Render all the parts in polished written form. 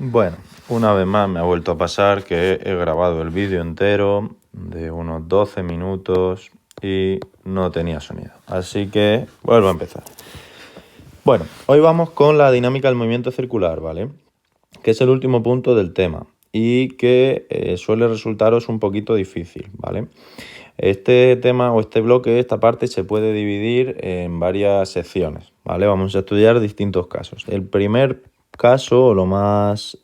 Bueno, una vez más me ha vuelto a pasar que he grabado el vídeo entero de unos 12 minutos y no tenía sonido. Así que vuelvo a empezar. Bueno, hoy vamos con la dinámica del movimiento circular, ¿vale? Que es el último punto del tema y que suele resultaros un poquito difícil, ¿vale? Este tema o este bloque, esta parte, se puede dividir en varias secciones, ¿vale? Vamos a estudiar distintos casos. El primer caso, o lo más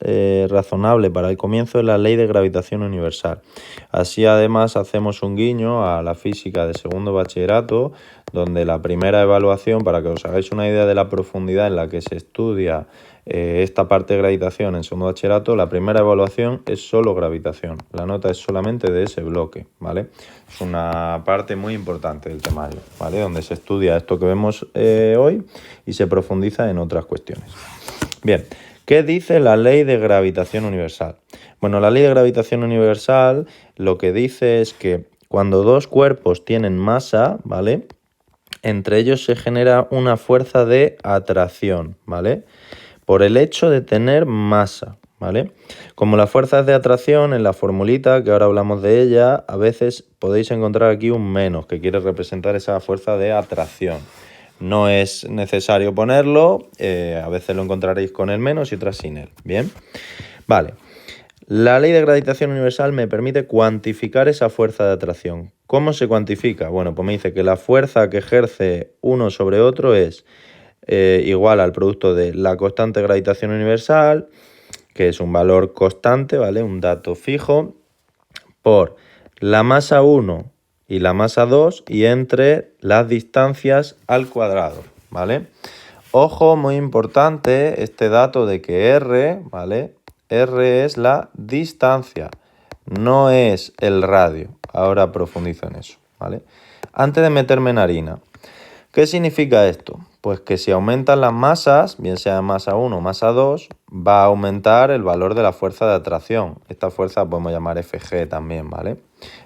razonable para el comienzo, es la ley de gravitación universal. Así, además, hacemos un guiño a la física de segundo bachillerato, donde la primera evaluación, para que os hagáis una idea de la profundidad en la que se estudia esta parte de gravitación en segundo bachillerato, la primera evaluación es solo gravitación. La nota es solamente de ese bloque, ¿vale? Es una parte muy importante del temario, ¿vale? Donde se estudia esto que vemos hoy y se profundiza en otras cuestiones. Bien, ¿qué dice la ley de gravitación universal? Bueno, la ley de gravitación universal lo que dice es que cuando dos cuerpos tienen masa, ¿vale?, entre ellos se genera una fuerza de atracción, ¿vale?, por el hecho de tener masa, ¿vale? Como las fuerzas de atracción, en la formulita, que ahora hablamos de ella, a veces podéis encontrar aquí un menos, que quiere representar esa fuerza de atracción. No es necesario ponerlo, a veces lo encontraréis con el menos y otras sin él, ¿bien? Vale. La ley de gravitación universal me permite cuantificar esa fuerza de atracción. ¿Cómo se cuantifica? Bueno, pues me dice que la fuerza que ejerce uno sobre otro es igual al producto de la constante de gravitación universal, que es un valor constante, ¿vale?, un dato fijo, por la masa 1 y la masa 2 y entre las distancias al cuadrado, ¿vale? Ojo, muy importante este dato de que R, ¿vale?, R es la distancia, no es el radio. Ahora profundizo en eso, ¿vale? Antes de meterme en harina, ¿qué significa esto? Pues que si aumentan las masas, bien sea masa 1 o masa 2, va a aumentar el valor de la fuerza de atracción. Esta fuerza podemos llamar Fg también, ¿vale?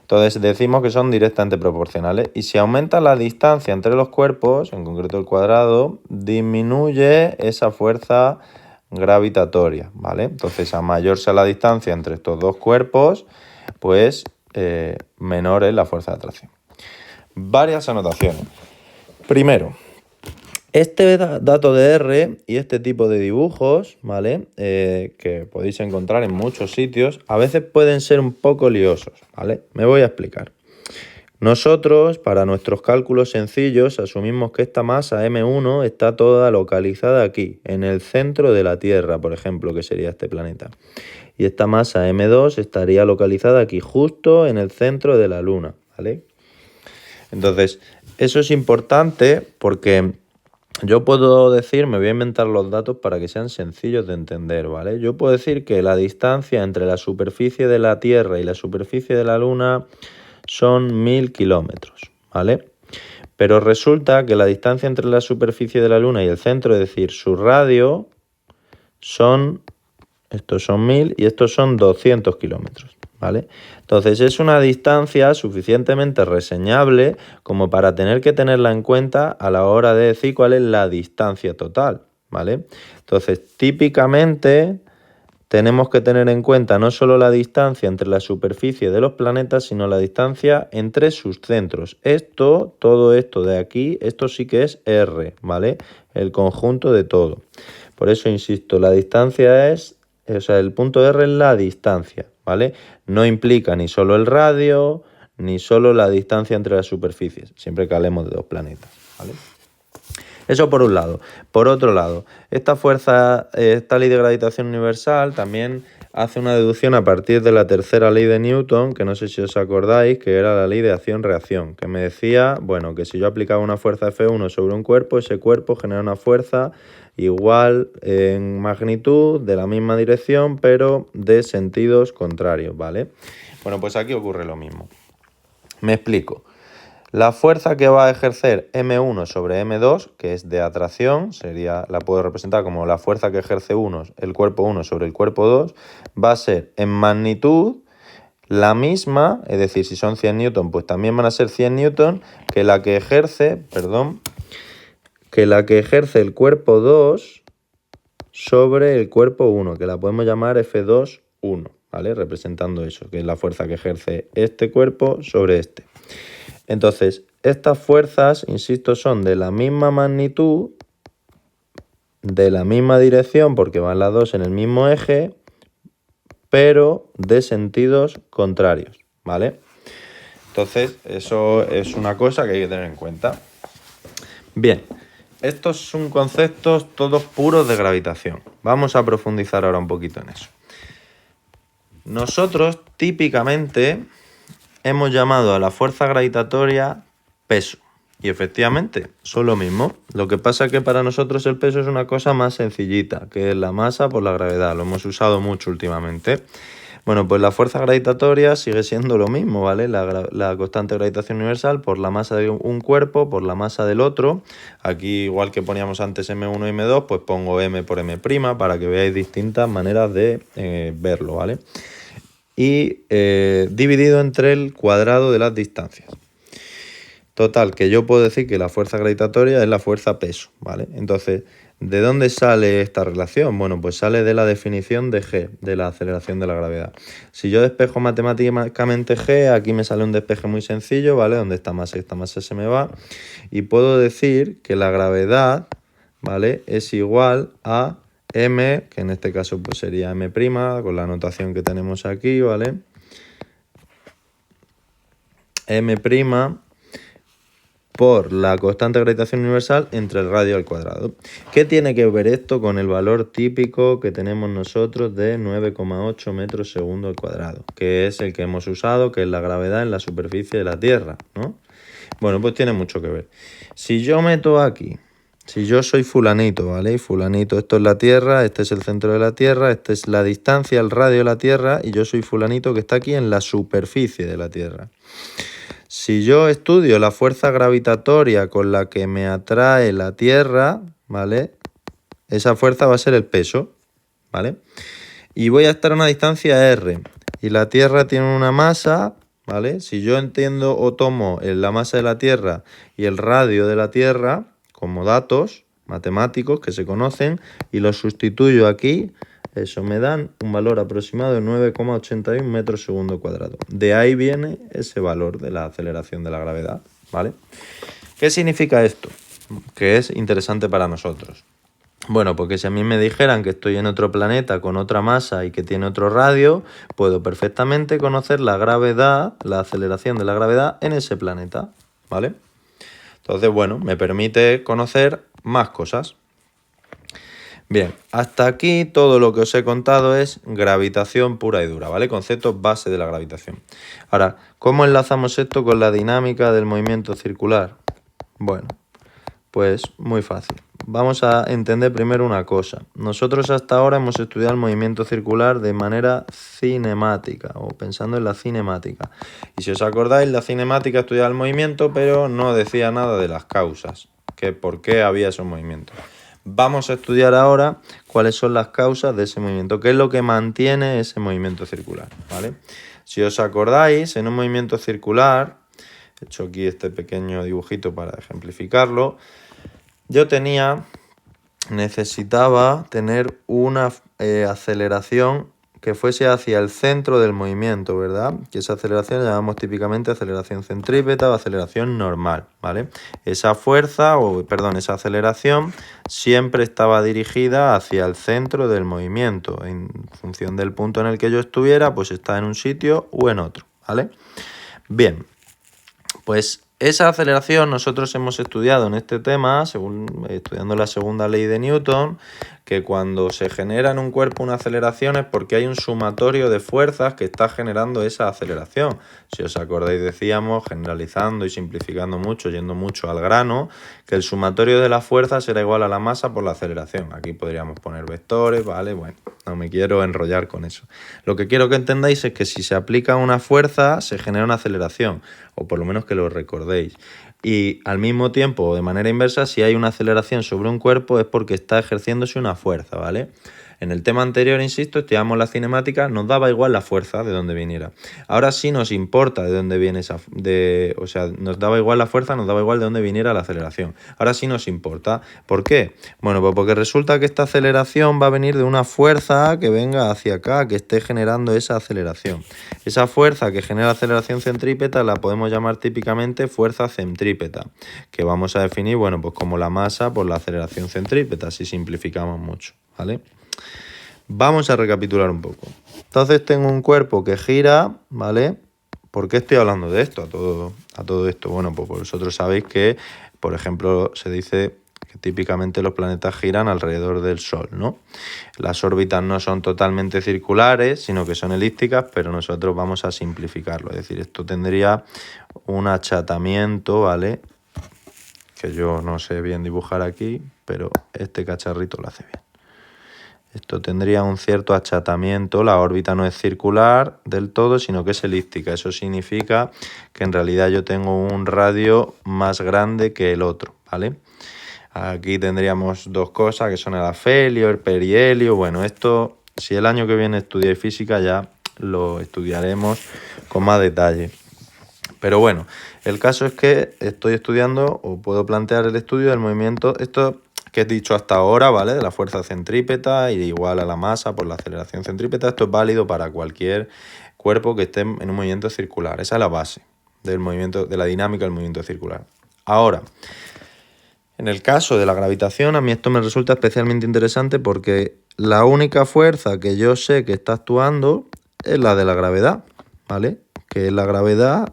Entonces decimos que son directamente proporcionales. Y si aumenta la distancia entre los cuerpos, en concreto el cuadrado, disminuye esa fuerza gravitatoria, ¿vale? Entonces, a mayor sea la distancia entre estos dos cuerpos, pues menor es la fuerza de atracción. Varias anotaciones. Primero, este dato de R y este tipo de dibujos, ¿vale?, que podéis encontrar en muchos sitios, a veces pueden ser un poco liosos, ¿vale? Me voy a explicar. Nosotros, para nuestros cálculos sencillos, asumimos que esta masa M1 está toda localizada aquí, en el centro de la Tierra, por ejemplo, que sería este planeta. Y esta masa M2 estaría localizada aquí, justo en el centro de la Luna, ¿vale? Entonces, eso es importante porque yo puedo decir, me voy a inventar los datos para que sean sencillos de entender, ¿vale? Yo puedo decir que la distancia entre la superficie de la Tierra y la superficie de la Luna son 1000 kilómetros, ¿vale? Pero resulta que la distancia entre la superficie de la Luna y el centro, es decir, su radio, estos son 1000 y estos son 200 kilómetros, ¿vale? Entonces es una distancia suficientemente reseñable como para tener que tenerla en cuenta a la hora de decir cuál es la distancia total, ¿vale? Entonces, típicamente tenemos que tener en cuenta no solo la distancia entre la superficie de los planetas, sino la distancia entre sus centros. Todo esto de aquí, esto sí que es R, ¿vale? El conjunto de todo. Por eso insisto, la distancia el punto R es la distancia, ¿vale? No implica ni solo el radio, ni solo la distancia entre las superficies, siempre que hablemos de dos planetas, ¿vale? Eso por un lado. Por otro lado, esta ley de gravitación universal también hace una deducción a partir de la tercera ley de Newton, que no sé si os acordáis, que era la ley de acción-reacción, que me decía, bueno, que si yo aplicaba una fuerza F1 sobre un cuerpo, ese cuerpo genera una fuerza igual en magnitud, de la misma dirección, pero de sentidos contrarios, ¿vale? Bueno, pues aquí ocurre lo mismo. Me explico. La fuerza que va a ejercer M1 sobre M2, que es de atracción, la puedo representar como la fuerza que ejerce el cuerpo 1 sobre el cuerpo 2, va a ser en magnitud la misma, es decir, si son 100 newton, pues también van a ser 100 newton, que la que ejerce el cuerpo 2 sobre el cuerpo 1, que la podemos llamar F2, 1, ¿vale? Representando eso, que es la fuerza que ejerce este cuerpo sobre este. Entonces, estas fuerzas, insisto, son de la misma magnitud, de la misma dirección, porque van las dos en el mismo eje, pero de sentidos contrarios, ¿vale? Entonces, eso es una cosa que hay que tener en cuenta. Bien, estos son conceptos todos puros de gravitación. Vamos a profundizar ahora un poquito en eso. Nosotros típicamente hemos llamado a la fuerza gravitatoria peso. Y efectivamente, son lo mismo. Lo que pasa es que para nosotros el peso es una cosa más sencillita, que es la masa por la gravedad. Lo hemos usado mucho últimamente. Bueno, pues la fuerza gravitatoria sigue siendo lo mismo, ¿vale? La constante de gravitación universal por la masa de un cuerpo, por la masa del otro. Aquí, igual que poníamos antes M1 y M2, pues pongo M por M' para que veáis distintas maneras de verlo, ¿vale? Y dividido entre el cuadrado de las distancias. Total, que yo puedo decir que la fuerza gravitatoria es la fuerza peso, ¿vale? Entonces, ¿de dónde sale esta relación? Bueno, pues sale de la definición de G, de la aceleración de la gravedad. Si yo despejo matemáticamente G, aquí me sale un despeje muy sencillo, ¿vale? Donde esta masa se me va. Y puedo decir que la gravedad, ¿vale? Es igual a M, que en este caso pues sería M', con la notación que tenemos aquí, ¿vale? M' por la constante de gravitación universal entre el radio al cuadrado. ¿Qué tiene que ver esto con el valor típico que tenemos nosotros de 9,8 metros segundo al cuadrado? Que es el que hemos usado, que es la gravedad en la superficie de la Tierra, ¿no? Bueno, pues tiene mucho que ver. Si yo meto aquí, si yo soy fulanito, ¿vale? Y fulanito, esto es la Tierra, este es el centro de la Tierra, esta es la distancia, el radio de la Tierra, y yo soy fulanito que está aquí en la superficie de la Tierra. Si yo estudio la fuerza gravitatoria con la que me atrae la Tierra, ¿vale? Esa fuerza va a ser el peso, ¿vale? Y voy a estar a una distancia r. Y la Tierra tiene una masa, ¿vale? Si yo entiendo o tomo la masa de la Tierra y el radio de la Tierra como datos matemáticos que se conocen y los sustituyo aquí, eso me dan un valor aproximado de 9,81 metros segundo cuadrado. De ahí viene ese valor de la aceleración de la gravedad, ¿vale? ¿Qué significa esto? Que es interesante para nosotros. Bueno, porque si a mí me dijeran que estoy en otro planeta con otra masa y que tiene otro radio, puedo perfectamente conocer la gravedad, la aceleración de la gravedad en ese planeta, ¿vale? Entonces, bueno, me permite conocer más cosas. Bien, hasta aquí todo lo que os he contado es gravitación pura y dura, ¿vale? Conceptos base de la gravitación. Ahora, ¿cómo enlazamos esto con la dinámica del movimiento circular? Bueno, pues muy fácil. Vamos a entender primero una cosa. Nosotros hasta ahora hemos estudiado el movimiento circular de manera cinemática o pensando en la cinemática. Y si os acordáis, la cinemática estudiaba el movimiento, pero no decía nada de las causas, que por qué había esos movimientos. Vamos a estudiar ahora cuáles son las causas de ese movimiento, qué es lo que mantiene ese movimiento circular, ¿vale? Si os acordáis, en un movimiento circular, he hecho aquí este pequeño dibujito para ejemplificarlo, yo necesitaba tener una aceleración que fuese hacia el centro del movimiento, ¿verdad? Que esa aceleración la llamamos típicamente aceleración centrípeta o aceleración normal, ¿vale? Esa aceleración siempre estaba dirigida hacia el centro del movimiento. En función del punto en el que yo estuviera, pues está en un sitio o en otro, ¿vale? Bien, pues esa aceleración nosotros hemos estudiado en este tema, estudiando la segunda ley de Newton, que cuando se genera en un cuerpo una aceleración es porque hay un sumatorio de fuerzas que está generando esa aceleración. Si os acordáis, decíamos, generalizando y simplificando mucho, yendo mucho al grano, que el sumatorio de las fuerzas era igual a la masa por la aceleración. Aquí podríamos poner vectores, ¿vale? Bueno, no me quiero enrollar con eso. Lo que quiero que entendáis es que si se aplica una fuerza, se genera una aceleración, o por lo menos que lo recordéis. Y al mismo tiempo, o de manera inversa, si hay una aceleración sobre un cuerpo es porque está ejerciéndose una fuerza, ¿vale? En el tema anterior, insisto, estudiamos la cinemática, nos daba igual la fuerza de donde viniera. Ahora sí nos importa de dónde viene o sea, nos daba igual la fuerza, nos daba igual de dónde viniera la aceleración. Ahora sí nos importa. ¿Por qué? Bueno, pues porque resulta que esta aceleración va a venir de una fuerza que venga hacia acá, que esté generando esa aceleración. Esa fuerza que genera aceleración centrípeta la podemos llamar típicamente fuerza centrípeta, que vamos a definir, bueno, pues como la masa por la aceleración centrípeta, si simplificamos mucho, ¿vale? Vamos a recapitular un poco. Entonces tengo un cuerpo que gira, ¿vale? ¿Por qué estoy hablando de esto, a todo esto? Bueno, pues vosotros sabéis que, por ejemplo, se dice que típicamente los planetas giran alrededor del Sol, ¿no? Las órbitas no son totalmente circulares, sino que son elípticas, pero nosotros vamos a simplificarlo. Es decir, esto tendría un achatamiento, ¿vale? Que yo no sé bien dibujar aquí, pero este cacharrito lo hace bien. Esto tendría un cierto achatamiento, la órbita no es circular del todo, sino que es elíptica. Eso significa que en realidad yo tengo un radio más grande que el otro, ¿vale? Aquí tendríamos dos cosas que son el afelio, el perihelio. Bueno, esto, si el año que viene estudiáis física, ya lo estudiaremos con más detalle. Pero bueno, el caso es que estoy estudiando, o puedo plantear el estudio del movimiento, esto que he dicho hasta ahora, ¿vale? De la fuerza centrípeta y igual a la masa por la aceleración centrípeta. Esto es válido para cualquier cuerpo que esté en un movimiento circular. Esa es la base del movimiento, de la dinámica del movimiento circular. Ahora, en el caso de la gravitación, a mí esto me resulta especialmente interesante porque la única fuerza que yo sé que está actuando es la de la gravedad, ¿vale? Que es la gravedad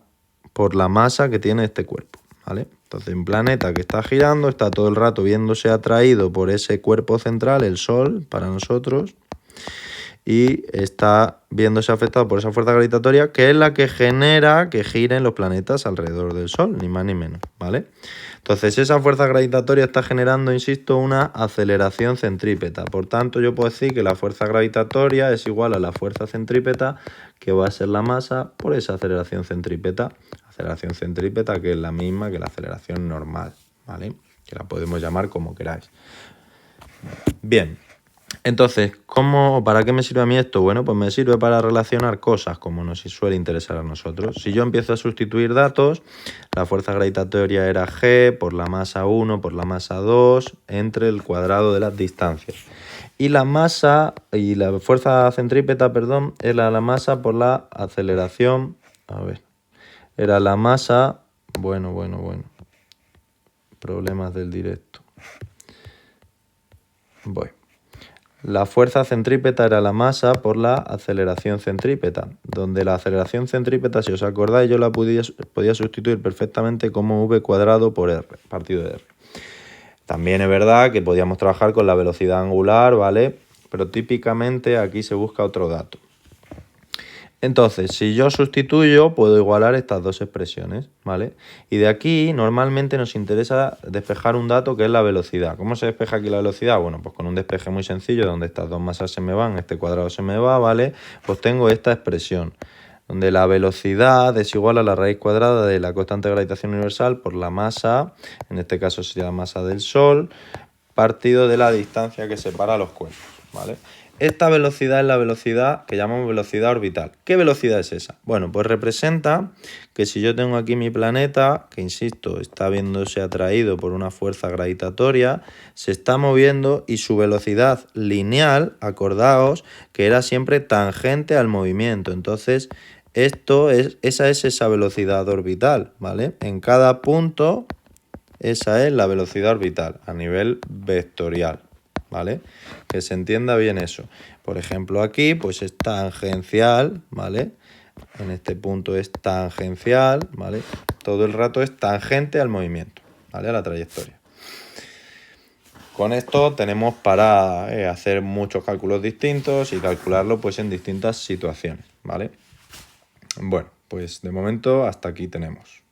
por la masa que tiene este cuerpo, ¿vale? Entonces, un planeta que está girando está todo el rato viéndose atraído por ese cuerpo central, el Sol, para nosotros, y está viéndose afectado por esa fuerza gravitatoria que es la que genera que giren los planetas alrededor del Sol, ni más ni menos, ¿vale? Entonces, esa fuerza gravitatoria está generando, insisto, una aceleración centrípeta. Por tanto, yo puedo decir que la fuerza gravitatoria es igual a la fuerza centrípeta, que va a ser la masa por esa aceleración centrípeta. Aceleración centrípeta que es la misma que la aceleración normal, ¿vale? Que la podemos llamar como queráis. Bien, entonces, ¿para qué me sirve a mí esto? Bueno, pues me sirve para relacionar cosas como nos suele interesar a nosotros. Si yo empiezo a sustituir datos, la fuerza gravitatoria era G por la masa 1 por la masa 2 entre el cuadrado de las distancias. Y la masa, y la fuerza centrípeta, perdón, era la masa por la aceleración, era la masa, bueno, problemas del directo. La fuerza centrípeta era la masa por la aceleración centrípeta, donde la aceleración centrípeta, si os acordáis, yo la podía sustituir perfectamente como v cuadrado por r, partido de r. También es verdad que podíamos trabajar con la velocidad angular, ¿vale? Pero típicamente aquí se busca otro dato. Entonces, si yo sustituyo, puedo igualar estas dos expresiones, ¿vale? Y de aquí, normalmente nos interesa despejar un dato que es la velocidad. ¿Cómo se despeja aquí la velocidad? Bueno, pues con un despeje muy sencillo, donde estas dos masas se me van, este cuadrado se me va, ¿vale? Pues tengo esta expresión, donde la velocidad es igual a la raíz cuadrada de la constante de gravitación universal por la masa, en este caso sería la masa del Sol, partido de la distancia que separa los cuerpos, ¿vale? Esta velocidad es la velocidad que llamamos velocidad orbital. ¿Qué velocidad es esa? Bueno, pues representa que si yo tengo aquí mi planeta, que insisto, está viéndose atraído por una fuerza gravitatoria, se está moviendo y su velocidad lineal, acordaos, que era siempre tangente al movimiento. Entonces, esa es esa velocidad orbital, ¿vale? En cada punto, esa es la velocidad orbital a nivel vectorial, ¿vale? Que se entienda bien eso. Por ejemplo, aquí pues es tangencial, ¿vale? En este punto es tangencial, ¿vale? Todo el rato es tangente al movimiento, ¿vale? A la trayectoria. Con esto tenemos para hacer muchos cálculos distintos y calcularlo pues en distintas situaciones, ¿vale? Bueno, pues de momento hasta aquí tenemos.